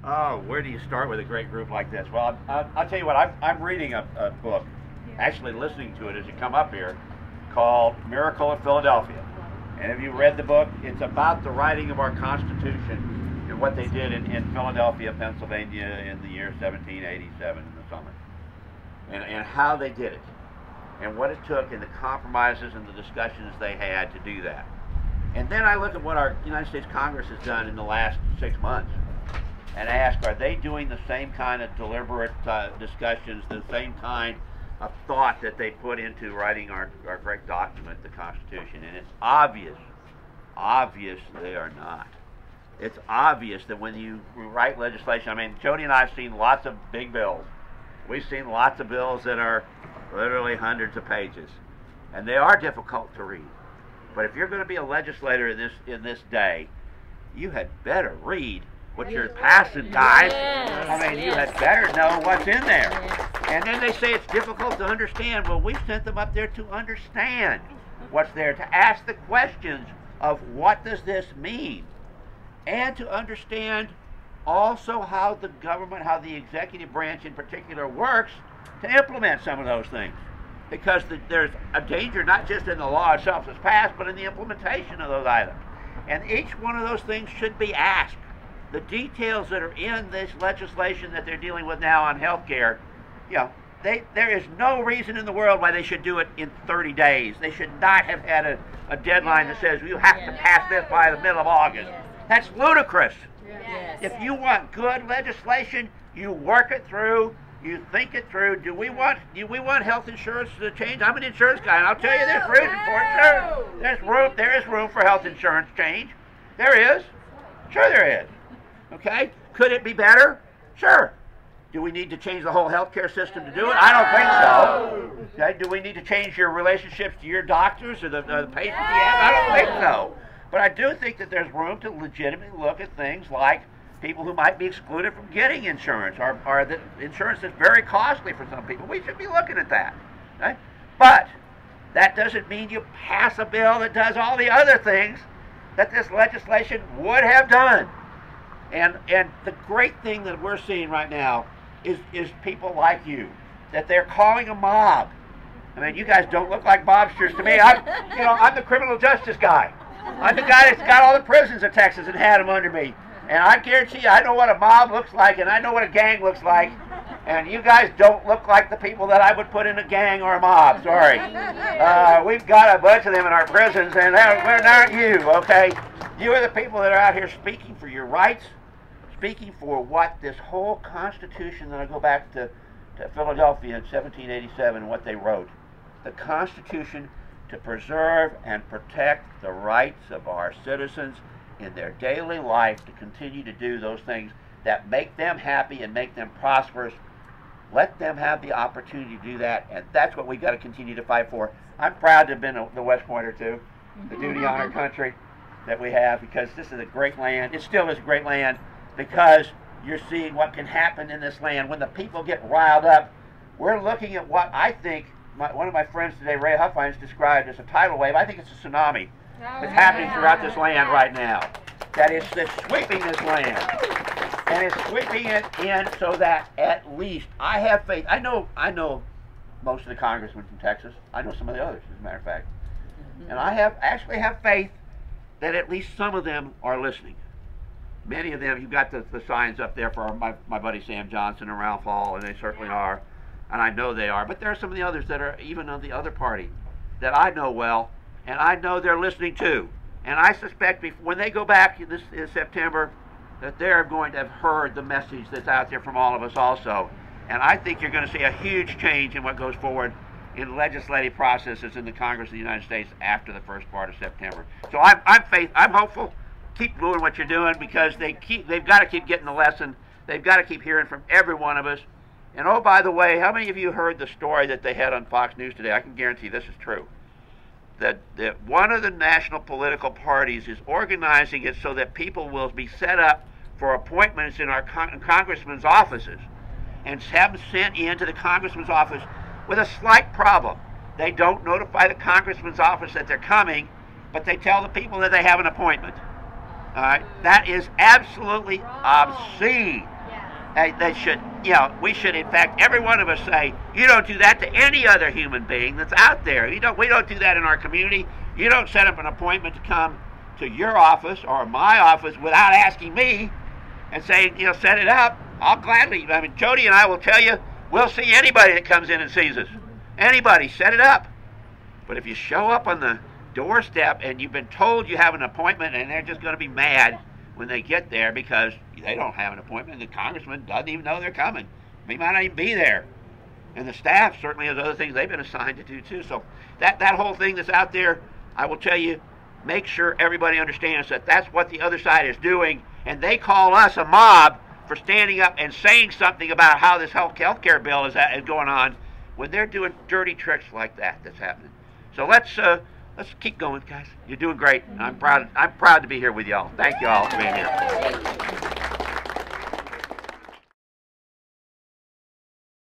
Oh, where do you start with a great group like this? Well, I'll tell you what, I'm reading a book, actually listening to it as you come up here, called Miracle in Philadelphia. And have you read the book? It's about the writing of our Constitution and what they did in Philadelphia, Pennsylvania in the year 1787 in the summer. And how they did it. And what it took and the compromises and the discussions they had to do that. And then I look at what our United States Congress has done in the last 6 months. And ask, are they doing the same kind of deliberate discussions, the same kind of thought that they put into writing our great document, the Constitution? And it's obvious they are not. It's obvious that when you write legislation, I mean, Jody and I have seen lots of big bills. We've seen lots of bills that are literally hundreds of pages. And they are difficult to read. But if you're going to be a legislator in this day, you had better read what you're passing, guys. Yes, I mean, you had better know what's in there. And then they say it's difficult to understand. Well, we sent them up there to understand what's there, to ask the questions of what does this mean, and to understand also how the government, how the executive branch in particular works to implement some of those things. Because there's a danger not just in the law itself that's passed, but in the implementation of those items. And each one of those things should be asked. The details that are in this legislation that they're dealing with now on health care, you know, there is no reason in the world why they should do it in 30 days. They should not have had a deadline that says you have to pass this by the middle of August. That's ludicrous. If you want good legislation, you work it through, you think it through. Do we want health insurance to change? I'm an insurance guy, and I'll tell you there's reason for it. Sure, there is room for health insurance change. There is. Sure there is. Okay? Could it be better? Sure. Do we need to change the whole healthcare system to do it? I don't think so. Okay? Do we need to change your relationships to your doctors or the patients you have? I don't think so. But I do think that there's room to legitimately look at things like people who might be excluded from getting insurance, or the insurance that's very costly for some people. We should be looking at that. Okay? But that doesn't mean you pass a bill that does all the other things that this legislation would have done. And the great thing that we're seeing right now is people like you, that they're calling a mob. I mean, you guys don't look like mobsters to me. I'm the criminal justice guy. I'm the guy that's got all the prisons in Texas and had them under me. And I guarantee you, I know what a mob looks like, and I know what a gang looks like. And you guys don't look like the people that I would put in a gang or a mob. Sorry. We've got a bunch of them in our prisons, and they're not you, okay? You are the people that are out here speaking for your rights, speaking for what this whole Constitution, that I go back to Philadelphia in 1787, what they wrote. The Constitution to preserve and protect the rights of our citizens in their daily life, to continue to do those things that make them happy and make them prosperous. Let them have the opportunity to do that, and that's what we've got to continue to fight for. I'm proud to have been the West Pointer too, the duty honor country that we have, because this is a great land. It still is a great land, because you're seeing what can happen in this land when the people get riled up. We're looking at what I think one of my friends today, Ray Huffines, described as a tidal wave. I think it's a tsunami that's happening throughout this land right now. That's sweeping this land. And it's sweeping it in so that at least I have faith. I know most of the congressmen from Texas. I know some of the others, as a matter of fact. And I actually have faith that at least some of them are listening. Many of them, you've got the signs up there for my buddy Sam Johnson and Ralph Hall, and they certainly are. And I know they are. But there are some of the others that are even on the other party that I know well, and I know they're listening too. And I suspect when they go back in September, that they're going to have heard the message that's out there from all of us also. And I think you're going to see a huge change in what goes forward in legislative processes in the Congress of the United States after the first part of September. So I'm hopeful. Keep doing what you're doing, because they've got to keep getting the lesson. They've got to keep hearing from every one of us. And oh, by the way, how many of you heard the story that they had on Fox News today? I can guarantee this is true. That one of the national political parties is organizing it so that people will be set up for appointments in our congressmen's offices, and have them sent into the congressman's office with a slight problem. They don't notify the congressman's office that they're coming, but they tell the people that they have an appointment. All right, that is absolutely obscene. They should, you know, we should, in fact, every one of us say, you don't do that to any other human being that's out there. We don't do that in our community. You don't set up an appointment to come to your office or my office without asking me and saying, you know, set it up. I'll gladly, I mean, Jody and I will tell you, we'll see anybody that comes in and sees us. Anybody, set it up. But if you show up on the doorstep and you've been told you have an appointment and they're just going to be mad when they get there because they don't have an appointment and the congressman doesn't even know they're coming. He might not even be there. And the staff certainly has other things they've been assigned to do too. So that whole thing that's out there, I will tell you, make sure everybody understands that that's what the other side is doing, and they call us a mob for standing up and saying something about how this health care bill is going on when they're doing dirty tricks like that's happening. So let's keep going, guys. You're doing great. I'm proud to be here with y'all. Thank you all for being here.